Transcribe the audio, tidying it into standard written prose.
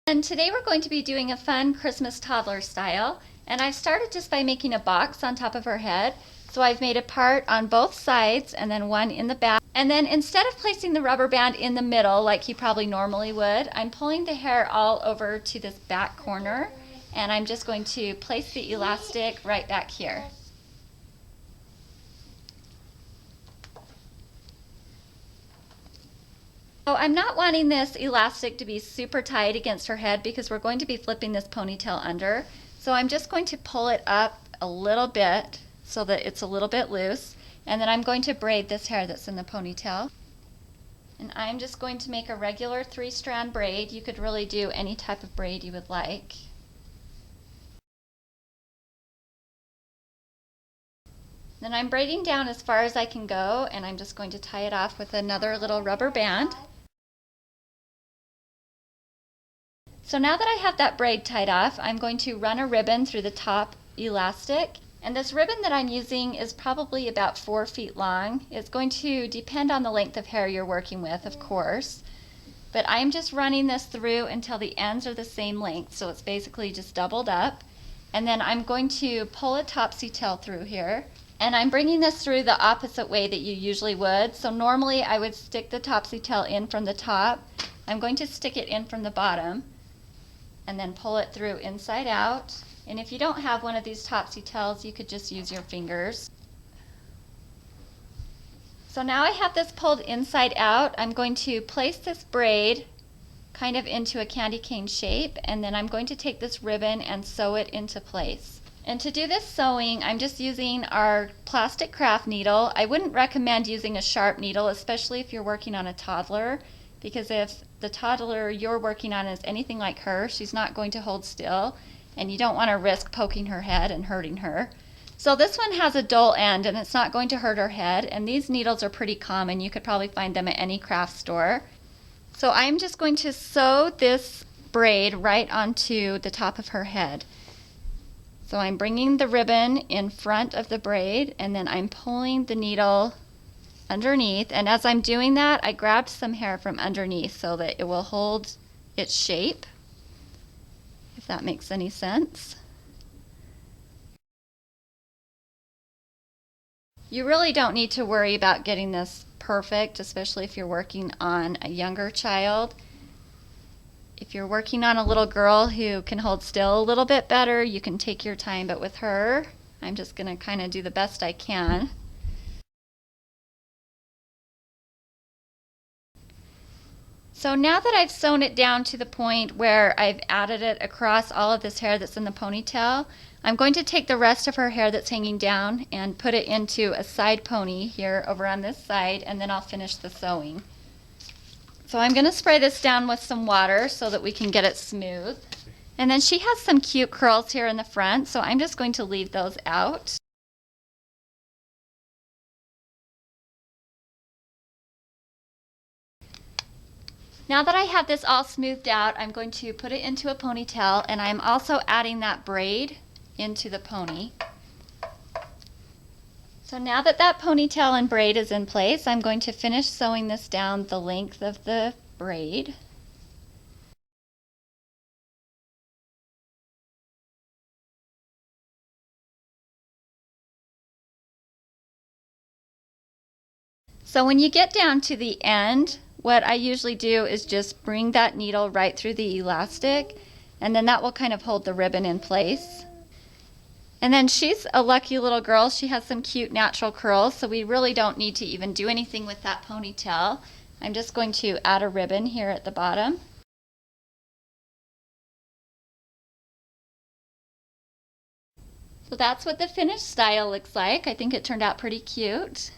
And today we're going to be doing a fun Christmas toddler style, and I've started just by making a box on top of her head. So I've made a part on both sides and then one in the back. And then instead of placing the rubber band in the middle like you probably normally would, I'm pulling the hair all over to this back corner, and I'm just going to place the elastic right back here. So I'm not wanting this elastic to be super tight against her head because we're going to be flipping this ponytail under. So I'm just going to pull it up a little bit so that it's a little bit loose. And then I'm going to braid this hair that's in the ponytail. And I'm just going to make a regular 3-strand braid. You could really do any type of braid you would like. Then I'm braiding down as far as I can go, and I'm just going to tie it off with another little rubber band. So now that I have that braid tied off, I'm going to run a ribbon through the top elastic. And this ribbon that I'm using is probably about 4 feet long. It's going to depend on the length of hair you're working with, of course. But I'm just running this through until the ends are the same length, so it's basically just doubled up. And then I'm going to pull a topsy tail through here. And I'm bringing this through the opposite way that you usually would. So normally I would stick the topsy tail in from the top. I'm going to stick it in from the bottom and then pull it through inside out. And if you don't have one of these topsy tails, you could just use your fingers. So now I have this pulled inside out. I'm going to place this braid kind of into a candy cane shape, and then I'm going to take this ribbon and sew it into place. And to do this sewing, I'm just using our plastic craft needle. I wouldn't recommend using a sharp needle, especially if you're working on a toddler, because if the toddler you're working on is anything like her, she's not going to hold still, and you don't want to risk poking her head and hurting her. So this one has a dull end, and it's not going to hurt her head, and these needles are pretty common. You could probably find them at any craft store. So I'm just going to sew this braid right onto the top of her head. So I'm bringing the ribbon in front of the braid, and then I'm pulling the needle underneath, and as I'm doing that, I grabbed some hair from underneath so that it will hold its shape, if that makes any sense. You really don't need to worry about getting this perfect, especially if you're working on a younger child. If you're working on a little girl who can hold still a little bit better, you can take your time, but with her, I'm just going to kind of do the best I can. So now that I've sewn it down to the point where I've added it across all of this hair that's in the ponytail, I'm going to take the rest of her hair that's hanging down and put it into a side pony here over on this side, and then I'll finish the sewing. So I'm going to spray this down with some water so that we can get it smooth. And then she has some cute curls here in the front, so I'm just going to leave those out. Now that I have this all smoothed out, I'm going to put it into a ponytail, and I'm also adding that braid into the pony. So now that that ponytail and braid is in place, I'm going to finish sewing this down the length of the braid. So when you get down to the end, what I usually do is just bring that needle right through the elastic, and then that will kind of hold the ribbon in place. And then she's a lucky little girl. She has some cute natural curls, so we really don't need to even do anything with that ponytail. I'm just going to add a ribbon here at the bottom. So that's what the finished style looks like. I think it turned out pretty cute.